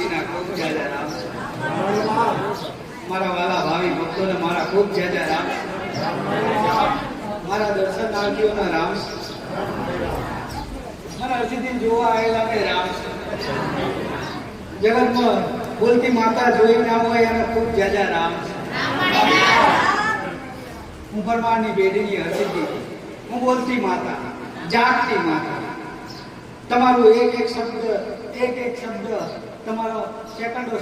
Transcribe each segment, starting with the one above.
હરસિદ્ધિના ખૂબ જાજા રામ. મારા વાલા ભાવિ ભક્તોને મારા ખૂબ જાજા રામ. મારા દર્શનાર્થીઓના રામ. મારા હરસિદ્ધિ જોવા આવેલા ને રામ. જગતમાં બોલતી માતા જોઈ ના હોય એને ખૂબ જાજા રામ. હું પરમારની બેડીની હરસિદ્ધિ, હું બોલતી માતા, જાગતી માતા. તમારું એક એક શબ્દ તમારો સેકન્ડો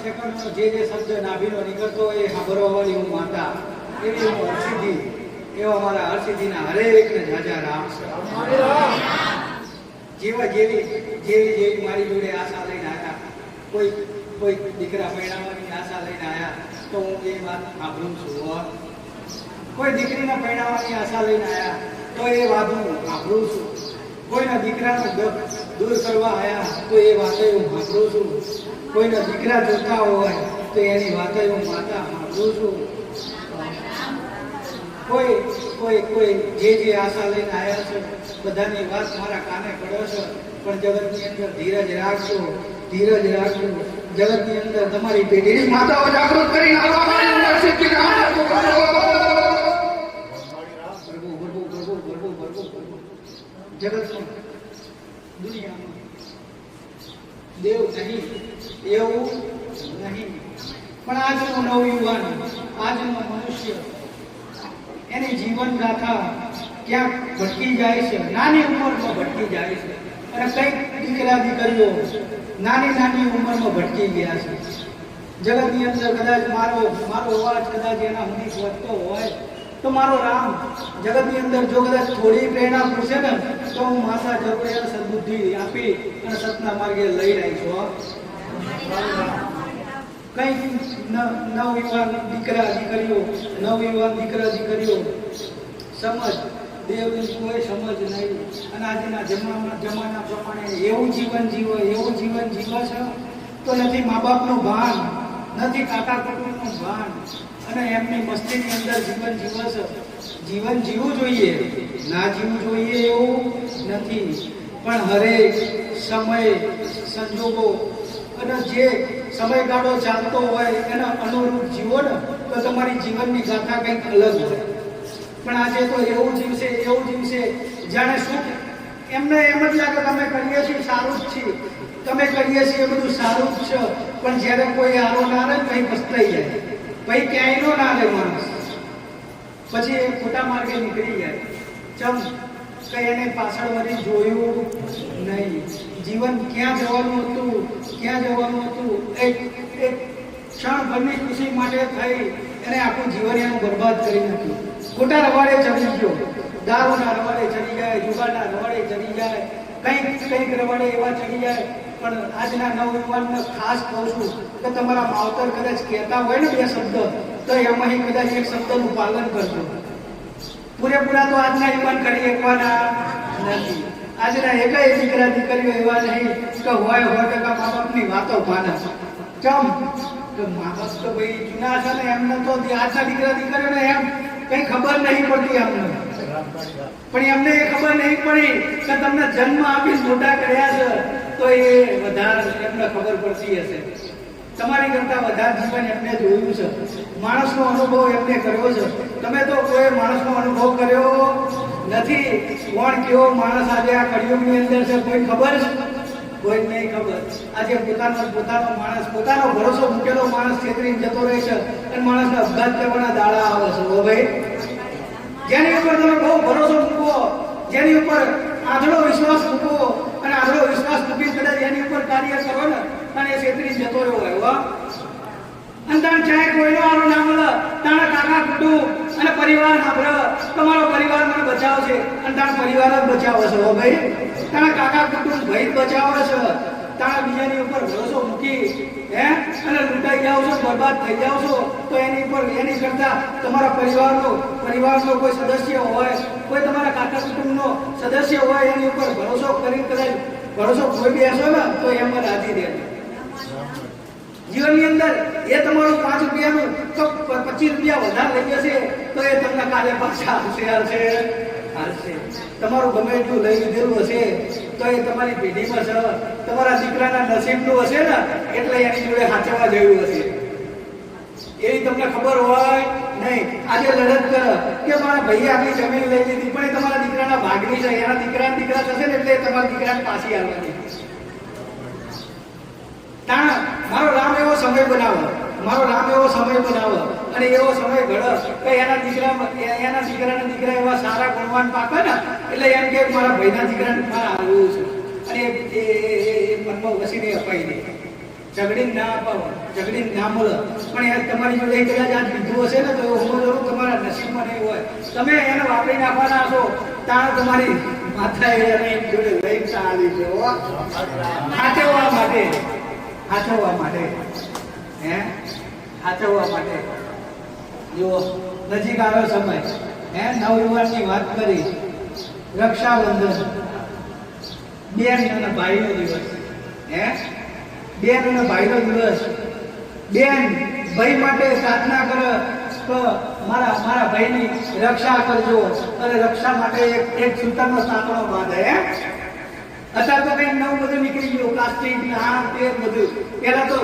જે શબ્દ નાભીનો નીકળતો હોય એ સાંભળવાની હું માતા, એવી હું હરસિદ્ધિ. એવા મારા હરસિદ્ધિના હરેકને જાજા રામ. જેવી મારી જોડે આશા લઈને આવ્યા, કોઈ દીકરા પરણાવવાની આશા લઈને આવ્યા તો હું એ વાત સાંભળું છું. કોઈ દીકરીને પરણાવવાની આશા લઈને આવ્યા તો એ વાત હું સાંભળું છું. કોઈના દીકરાનો દુઃખ દૂર કરવા આવ્યા તો એ વાતે હું સાંભળું છું. કોઈના દીકરા જોતા હોય તો એની વાતે હું માતા સાંભળું છું. કોઈ જે આશા લઈને આવ્યા છે બધાની વાત મારા કાને પડે છે. પણ જગતની અંદર ધીરજ રાખજો, ધીરજ રાખજો. જગતની અંદર તમારી પેઢીની માતાઓ જાગૃત કરીને જગતમાં દુનિયામાં દેવ નહીં એવું નહીં. પણ આજનો નવયુવાન, આજનો મનુષ્ય એની જીવન ગાથા ક્યાંક ભટકી જાય છે, નાની ઉંમરમાં ભટકી જાય છે. અને કઈક દીકરા દીકરીઓ નાની ઉંમરમાં ભટકી ગયા છે. જગતની અંદર કદાચ મારો અવાજ કદાચ એના સુધી વધતો હોય તો મારો રામ જગતની અંદર જો કદાચ થોડી પ્રેરણા પૂછે ને તો હું માતા જરૂર એને સદબુદ્ધિ આપી અને સતના માર્ગે લઈ રહી છું. કઈ નવયુવાન દીકરા દીકરીઓ સમજ દેવની કોઈ સમજ નહીં. અને આજના જમાના પ્રમાણે એવું જીવન જીવે છે તો નથી મા બાપનું ભાન, નથી કાકા કુટુંબનું ભાન, અને એમની મસ્તીની અંદર જીવન જીવે છે. જીવન જીવવું જોઈએ, ના જીવવું જોઈએ એવું નથી. પણ હરેક સમય સંજોગો અને જે સમયગાળો ચાલતો હોય એના અનુરૂપ જીવો ને તો તમારી જીવનની ગાથા કંઈક અલગ હોય. પણ આજે તો એવું જીવશે જાણે શું એમને એમ જ લાગે તમે કરીએ છીએ સારું જ છે, તમે કરીએ છીએ એ બધું સારું જ છે. પણ જ્યારે કોઈ આરો ના રહે કંઈ પસ્તાઈ જાય, પછી ક્યાંય ના રહે માણસ, પછી એ ખોટા માર્ગે નીકળી જાય. કઈ એને પાછળ વળી જોયું નહીં. જીવન ક્યાં જવાનું હતું એક ક્ષણભરની ખુશી માટે થઈ એને આખું જીવન એનું બરબાદ કરી નાખ્યું. ખોટા રવાડે ચડી ગયો, દારૂના રવાડે ચડી જાય, જુગારના રવાડે ચડી જાય, કંઈક રવાડે એવા ચડી જાય. પણ આજના નવયુવાનને ખાસ કહું છું કે તમારા માવતર કદાચ કહેતા હોય ને બે શબ્દ તો એમાં કદાચ એક શબ્દનું પાલન કરજો. પૂરેપૂરા તો આજના યુવાન કરી શકવાના નથી. આજના એકાય દીકરા દીકરીઓ એવા નહીં કે હોય 100% મા બાપની વાતો માને. કેમ કે મા બાપ તો ભાઈ જૂના છે ને, એમને તો આજના દીકરા દીકરીઓને એમ કઈ ખબર નહીં પડતી એમને. પણ એમને એ ખબર નહીં પડી કે તમને જન્મ આપી મોટા કર્યા છે તો એ વધારે એમને ખબર પડતી હશે. તમારી કરતા વધારે જીવન એમને જોયું છે, માણસનો અનુભવ એમને કર્યો છે. તમે તો કોઈ માણસનો અનુભવ કર્યો નથી. કોણ કેવો માણસ આજે આ કળિયુગની અંદર છે કોઈ ખબર છે? કોઈ નહીં ખબર. આજે પોતાનો માણસ, પોતાનો ભરોસો મૂકેલો માણસ છેતરીને જતો રહે છે અને માણસને અપઘાત કરવાના દાડા આવે છે. ઓ ભાઈ, જેની ઉપર તમે બહુ ભરોસો મૂકો, જેની ઉપર આંધળો વિશ્વાસ મૂકો અને આંધળો વિશ્વાસ મૂકી કદાચ એની ઉપર કાર્ય કરો ને અને એ છેતરીને જતો રહ્યો હોય. અને તાણ ચાહે કોઈનો આરો ના મળે, તાણા કાકા કુટુંબ અને પરિવાર સાંભળે, તમારો પરિવાર મને બચાવશે અને તાણ પરિવાર જ બચાવે છે. હો ભાઈ, તાણા કાકા કુટુંબ ભાઈ બચાવે છે, તાણા બીજાની ઉપર ભરોસો મૂકી અને લૂંટાઈ જાઓ છો, બરબાદ થઈ જાઓ છો તો એની કરતા તમારા પરિવારનો કોઈ સદસ્ય હોય, કોઈ તમારા કાકા કુટુંબનો સદસ્ય હોય એની ઉપર ભરોસો કરી કદાચ ભરોસો કોઈ બેસો ને તો એમ રાજી દે. જીવનની અંદર એ તમારું 5 રૂપિયાનું તો 25 રૂપિયા વધારે લઈ જશે તો એ તમને કાલે પાછા હાલશે. તમારું ગમે એટલું લઈ લીધેલું હશે તો એ તમારી પેઢીમાં છે. તમારા દીકરાના નસીબનું હશે ને એટલે એની જોડે હાચવા જેવું હશે. એવી તમને ખબર હોય નહીં. આજે લડત કરો કે મારા ભાઈએ આટલી જમીન લઈ લીધી પણ એ તમારા દીકરાના ભાગની છે. એના દીકરાના દીકરા થશે ને એટલે તમારા દીકરાને પાછી આવવાની. મારો રામ એવો સમય બનાવો, મારો રામ એવો સમય બનાવો અને એવો સમય ઘડો કે એના દીકરાના દીકરા એવા સારા ગુણવાન પાકે ને એટલે એમ કે મારા ભાઈના દીકરાને મારે આવવું છે અને એ મનમાં વસીને અપાઈ દે. ઝઘડીને ના અપાવો, ઝઘડીને ના મળે પણ એ તમારી જોડે કદાચ આ લીધું હશે ને તો હું જરૂર તમારા નસીબમાં નહીં હોય. તમે એને વાપરી નાખવાના હશો તાણ તમારી માથાએ એને એમ જોડે લઈ ચાલી જવો સાચવવા માટે, સાચવવા માટે સાચવવા માટે. જો નજીક આવ્યો સમય, નવયુવાનની વાત કરી, રક્ષાબંધન, બેન અને ભાઈનો દિવસ. બેન અને ભાઈનો દિવસ. બેન ભાઈ માટે પ્રાર્થના કરે તો મારા ભાઈની રક્ષા કરજો અને રક્ષા માટે એક સૂતરનો સાંકળો બાંધે. અત્યારે તો કઈ નવું બધું નીકળી ગયું, પ્લાસ્ટિક આ તે બધું. પેલા તો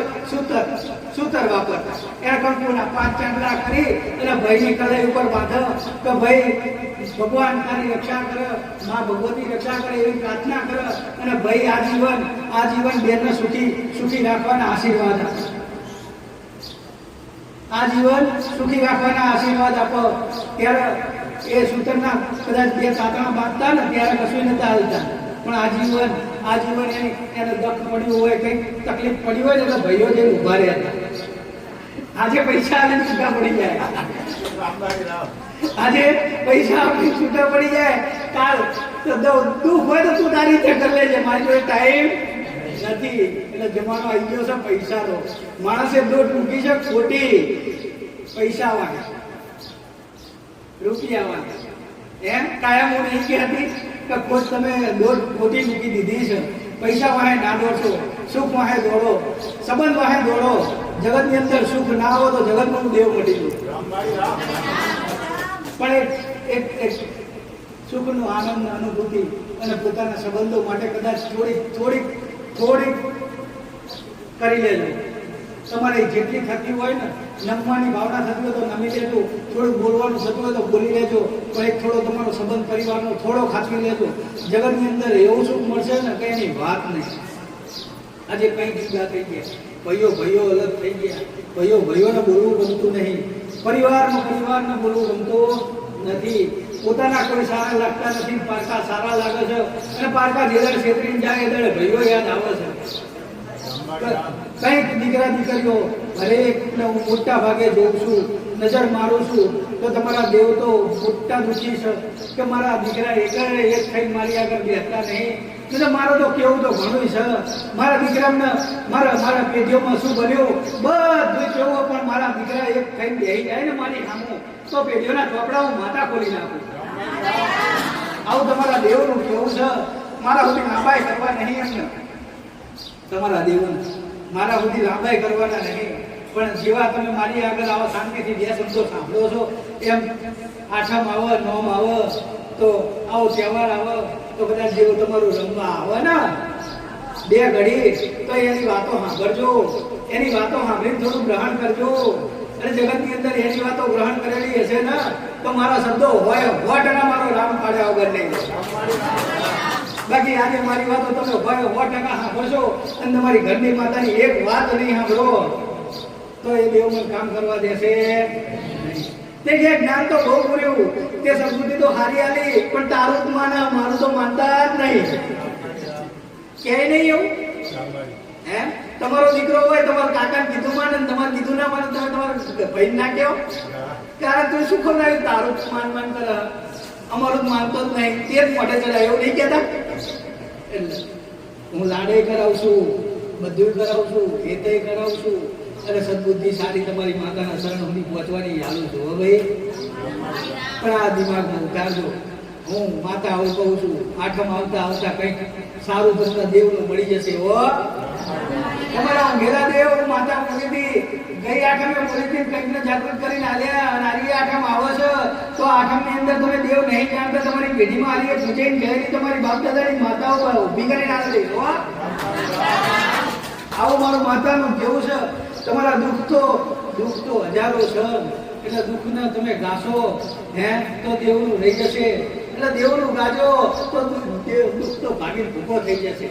સૂતર વાપરતા. એના કંકુના 5 ચાંદલા કરી અને ભાઈની કલાઈ ઉપર બાંધો તો ભાઈ ભગવાન તારી રક્ષા કરે, માં ભગવતી રક્ષા કરે એવી પ્રાર્થના કરે અને ભાઈ આજીવન બેનને સુખી રાખવાના આશીર્વાદ આપે. આજીવન સુખી રાખવાના આશીર્વાદ આપો. ત્યારે એ સૂતરના કદાચ 2 તાતણા બાંધતા ને ત્યારે કશું નતા હાલતા પણ આજીવન એને દખ પડ્યું હોય, કઈ તકલીફ પડી હોય ને તો ભાઈઓ જઈને ઉભા રહ્યા. આજે પૈસા આવીને છૂટા પડી જાય, આજે પૈસા આપીને છૂટા પડી જાય. કાલ દુઃખ હોય તો તું તારી રીતે કરી લેજે, મારી જોડે ટાઈમ નથી. એટલે જમાનો આવી ગયો છે પૈસાનો. માણસે દોટ મૂકી છે ખોટી, પૈસા વાળા, રૂપિયા વાળા. કાયમ હું નહીં કહેતી કે ખોટ તમે દોટ ખોટી મૂકી દીધી છે. પૈસા વાહે ના દોડશો, સુખ વાહે દોડો, સંબંધ વાહે દોડો. જગતની અંદર સુખ ના હોય તો જગતનું દેવ મટી ગયું. પણ એક સુખનો આનંદ અનુભૂતિ અને પોતાના સંબંધો માટે કદાચ થોડીક કરી લેજો. તમારે જેટલી થતી હોય ને, નમવાની ભાવના થતી હોય તો નમી લેજો, થોડું બોલવાનું થતું હોય તો બોલી લેજો, પણ એક થોડો તમારો સંબંધ પરિવારનો થોડો ખાતરી લેજો. જગતની અંદર એવું સુખ મળશે ને કે એની વાત નહીં. આજે કઈ જુદા થઈ ગયા, ભાઈઓ અલગ થઈ ગયા. ભાઈઓને બોલવું ગમતું નહીં, પરિવારને બોલવું ગમતું નથી. પોતાના કોઈ સારા લાગતા નથી, પારકા સારા લાગે છે અને પારકા જેદાર છેતરીને જાય એટલે ભાઈઓ યાદ આવે છે. કઈક દીકરા દીકરીઓ હરેકને હું મોટા ભાગે જોઉં છું, નજર મારું છું તો તમારા દેવ તો મોટા દુઃખી છે કે મારા દીકરા એક થઈ મારી આગળ બેસતા નહીં. તો મારો તો કેવું તો ઘણું છે. મારા દીકરાને મારા પેઢીઓમાં શું બન્યું બધું કેવું, પણ મારા દીકરા એક થઈ બેસી જાય ને મારી સામું તો પેઢીઓના ચોપડા હું માથા ખોલી નાખું. આવું તમારા દેવનું કેવું છે. મારા સુધી લાંબાઈ કરવા નહીં એમને, તમારા દેવન મારા સુધી લાંબાઈ કરવાના નહીં. પણ જેવા તમે મારી આગળ આવો શાંતિથી 2 શબ્દો સાંભળો છો, એમ આઠમ આવે, નોમ આવે તો આવો તહેવાર આવે તો કદાચ જેવું તમારું રમવા આવે ને 2 ઘડી તો એની વાતો સાંભળજો, એની વાતો સાંભળીને થોડું ગ્રહણ કરજો. અને જગતની અંદર એની વાતો ગ્રહણ કરેલી હશે ને તો મારા શબ્દો હોય 100% મારો રામ પાડ્યા વગર નહીં. બાકી આજે મારી વાતો તમે 100% સાંભળશો અને તમારી ઘરની માતાની એક વાત નહીં સાંભળો તો એ દેવમાં કામ કરવા દેશે નહીં. તે જે જ્ઞાન તો બહુ પૂર્યું, તે સમૃદ્ધિ તો હારી આલી, પણ તારું જ માને, મારું તો માનતા જ નહીં. કે નહીં એવું? તમારો દીકરો હોય, તમારા કાકાને કીધું માને, તમારે કીધું ના માને, તમે તમારા ભાઈ ના કહો કારણ તું શું ખવડાવ્યું? તારું જ માન કરે, અમારું જ માનતો જ નહીં, તે જ મોઢે ચડાય એવું નહીં કહેતા. એટલે હું લાડે કરાવું છું, બધું કરાવું છું, હેતે કરાવું છું અને સદબુદ્ધિ સારી તમારી માતાના શરણ સુધી પહોંચવાની હાલું છું. હવે પણ આ દિમાગમાં ઉતારજો. હું માતા આવું કહું છું, આઠમ આવતા કંઈક સારું તમને દેવનું મળી જશે. તમારા ઊંઘેલા દેવ માતા બોલી હતી, ગઈ આઠમે બોલી હતી, કંઈકને જાગૃત કરીને આલ્યા અને આરી આઠમ આવે છે તો આઠમની અંદર તમે દેવ નહીં જાણતા, તમારી પેઢીમાં આલી પૂજાઈને ગયેલી તમારી બાપ દાદાની માતાઓ ઊભી કરીને આવે દે. આવું મારું માતાનું કેવું છે. તમારા દુઃખ તો હજારો છે, એટલે દુઃખને તમે ગાશો તો દેવનું રહી જશે. એટલે દેવનું ગાજો તો દુઃખ તો ભાગીને ભૂખો થઈ જશે.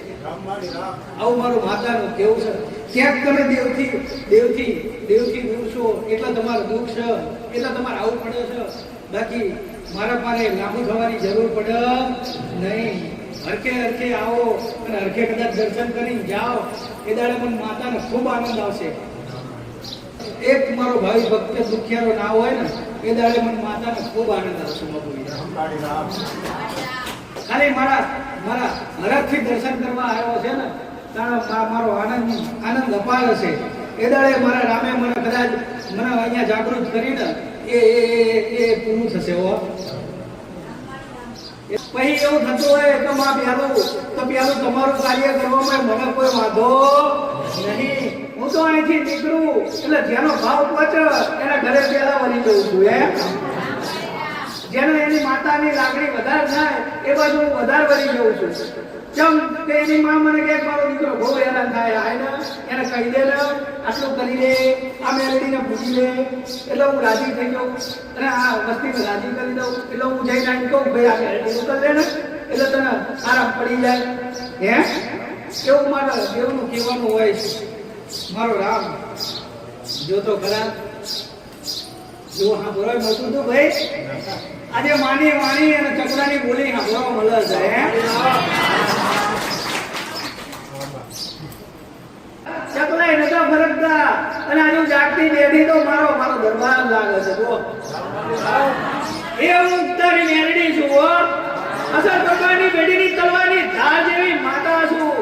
આવું મારું માતાનું કેવું છે. ક્યાંક તમે દેવથી દૂર છો એટલે તમારું દુઃખ છે, એટલે તમારે આવું પડે છે. બાકી મારા પાસે લાંબુ થવાની જરૂર પડે નહીં. હરખે આવો અને હરખે કદાચ દર્શન કરીને જાઓ, એ દાડે મને માતાને ખૂબ આનંદ આવશે. એક મારો ભાઈ ભક્ત દુખિયારો ના હોય ને, એ દાડે મને માતાને ખૂબ આનંદ આવશે. ખાલી મારા હરખથી દર્શન કરવા આવ્યો છે ને, તારો મારો આનંદ અપાર હશે. એ દાડે મારા રામે મને કદાચ મને અહીંયા જાગૃત કરીને એ પૂરું થશે. પછી એવું થતું હોય તો પેલું તમારું કાર્ય કરવામાં મને કોઈ વાંધો નહીં. હું તો અહીંથી નીકળું એટલે જેનો ભાવ પહોંચે એના ઘરે પેલા વળી જઉં છું. જેનો એની માતાની લાગણી વધારે થાય એ બાજુ હું વધારે વળી જઉં છું. ચમ કે એની માં મને કહે મારો દીકરો બહુ હેરાન થાય, આને એને કહી દે ને આટલું કરી દે, આ મેલડીને પૂછી લે. એટલે હું રાજી થઈ જાઉં અને આ વસ્તીને રાજી કરી દઉં. એટલે હું જઈને આવીને કહું ભાઈ આ મેલડી કરી દે ને, એટલે તને આરામ પડી જાય. એવું મારા દેવનું કહેવાનું હોય છે. મારો રામ જોતો ખરા જો હા બોલો નતું તું ભાઈ, આજે માની અને ચકડાની બોલી સાંભળવા મળે છે. ચકલાઈ નતા ફરકતા અને આજુ જાગતી બેઠી તો મારો દરબાર લાગે છે. એ હું તારી મેરડી છું. અસર ભગવાનની બેટીની તલવારની ધાર જેવી માતા છું.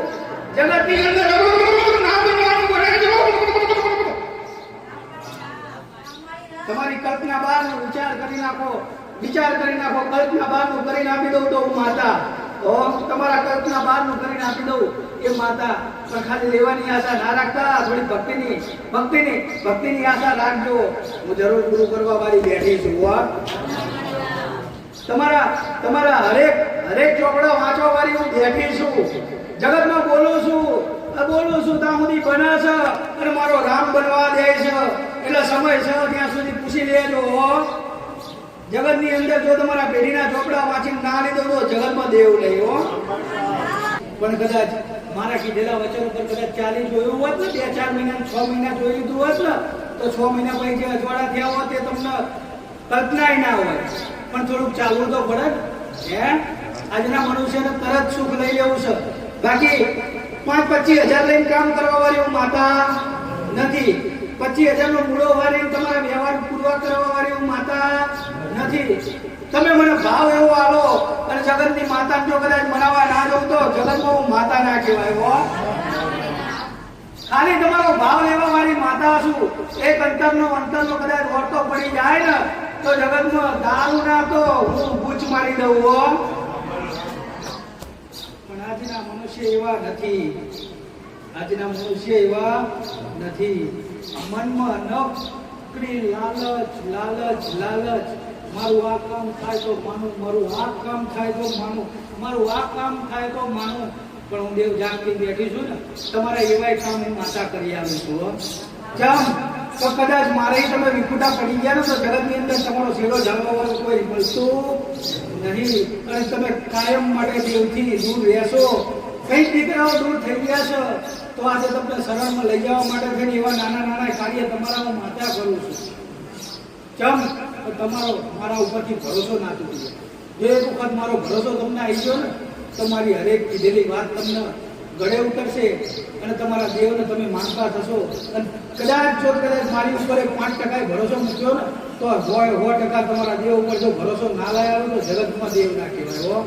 જગતની અંદર તમારી કલ્પના બહારનો વિચાર કરી નાખો. કલ્પના બહારનું કરીને આપી દઉં તો હું માતા. તમારા કલ્પના બહારનું કરીને આપી દઉં એ માતા. પણ ખાલી લેવાની આશા ના રાખતા, થોડી ભક્તિની આશા રાખજો. હું જરૂર પૂરું કરવા વાળી બેઠી છું. તમારા હરેક ચોપડા વાંચવા વાળી હું બેઠી છું. જગતમાં બોલું છું ત્યાં સુધી બને છે અને મારો રામ બનવા દે છે. એટલે સમય છે ત્યાં સુધી પૂછી લેજો. જગતની અંદર જો તમારા પેઢીના ચોપડા વાંચીને ના લીધો તો જગતમાં દેવ નહીં. પણ કદાચ મારા કીધેલા વચન ઉપર કદાચ ચાલી જોયું હોત ને, 2-4 મહિના 6 મહિના જોઈ લીધું હોત ને, તો 6 મહિના પછી જે અજવાળા થયા હોત એ તમને કલ્પનાય ના હોય. પણ થોડુંક ચાલવું તો પડે ને. આજના મનુષ્યને તરત સુખ લઈ લેવું છે. બાકી 5-25 હજાર લઈને કામ કરવા વાળી હું માતા નથી. 25,000 નો મૂળો વાળીને તમારા વ્યવહાર પૂર્વક કરવા વાળી હું માતા નથી. તમે મને ભાવ એવો આલો અને જગતની માતા જો કદાચ મનાવવા ના જવું તો જગતમાં હું માતા ના કહેવાય. ખાલી તમારો ભાવ લેવા વાળી માતા છું. એક અંતરનો કદાચ વર્તો પડી જાય ને તો જગતમાં દારૂ ના તો હું બૂચ મારી દઉં. પણ આજના મનુષ્ય એવા નથી. મનમાં નકરી લાલચ. મારું આ કામ થાય તો માનું, મારું આ કામ થાય તો માનું, મારું આ કામ થાય તો માનું. પણ હું દેવ જાગતી બેઠી છું ને, તમારા એવાય કામ હું માતા કરી આવું છું. તો કદાચ મારે તમે વિખુટા પડી ગયા ને તો જગતની અંદર તમારો શેરો જાળવવાનો કોઈ મળતું નહીં. અને તમે કાયમ માટે દેવથી દૂર રહેશો. કઈ દીકરાઓ દૂર થઈ ગયા છે તો આજે તમને શરણમાં લઈ જવા માટે થઈને એવા નાના કાર્ય તમારા હું માતા કરું છું. તમારો મારા ઉપરથી ભરોસો ના તૂટી જાય. જો એક વખત મારો ભરોસો તમને આવી ગયો ને તો મારી હરેક કીધેલી વાત તમને ગળે ઉતરશે અને તમારા દેવને તમે માનતા થશો. અને કદાચ મારી ઉપર 5% ભરોસો મૂક્યો ને તો 100% તમારા દેવ ઉપર જો ભરોસો ના લાવ્યો તો જગતમાં દેવ ના કહેવાય.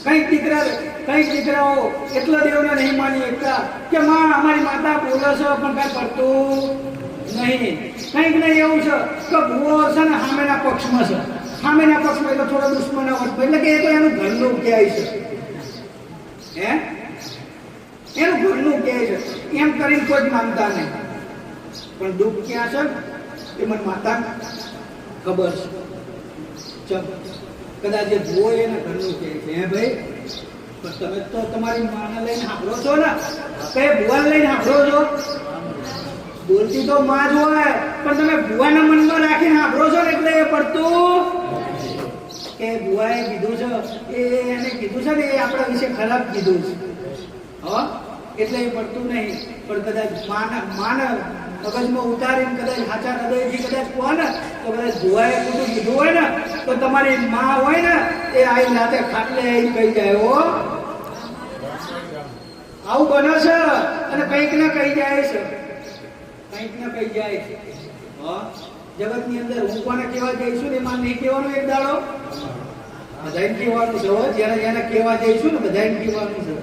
કઈક દીકરાઓ એટલા દેવને નહીં માની એકતા કે માં અમારી માતા બોલે છે પણ કઈ પડતું નહીં. કંઈક નહીં એવું છે કે ભૂવો છે ને સામેના પક્ષમાં એટલે થોડો દુશ્મન એટલે કે એ તો એનું ઘરનું કહેવાય છે. એનું ઘરનું કહેવાય છે. એમ કરીને કોઈ જ માનતા નહીં. પણ દુઃખ ક્યાં છે એ મને માતા ખબર છે. ચમ કદાચ એ ભૂવો એને ઘરનું કહે છે હે ભાઈ, પણ તમે તો તમારી માને લઈને સાંભળો છો ને, કઈ ભૂવાને લઈને સાંભળો છો? બોલતી તો માં જ હોય, પણ તમે ભૂવાના મનમાં રાખીને સાંભળો છો ને, એટલે એ પડતું કે ભૂવાએ કીધું છે એને કીધું છે ને એ આપણા વિશે ખરાબ કીધું છે હા, એટલે એ પડતું નહીં. પણ કદાચ માના મગજમાં ઉતારીને કદાચ સાચા હૃદયથી કદાચ કહો ને તો કદાચ ભૂવાએ ખોટું કીધું હોય ને તો તમારી માં હોય ને એ આઈ રાતે ખાટલે આવીને કહી જાય હો આવું બને છે, અને કંઈક ને કહી જાય છે, કંઈક ને કહી જાય છે. હા, જગતની અંદર હું કોને કહેવા જઈશું ને એમાં નહીં કહેવાનું એક દાડો બધાને કહેવાનું છે, જેને જેને કહેવા જઈશું ને બધાને કહેવાનું છે.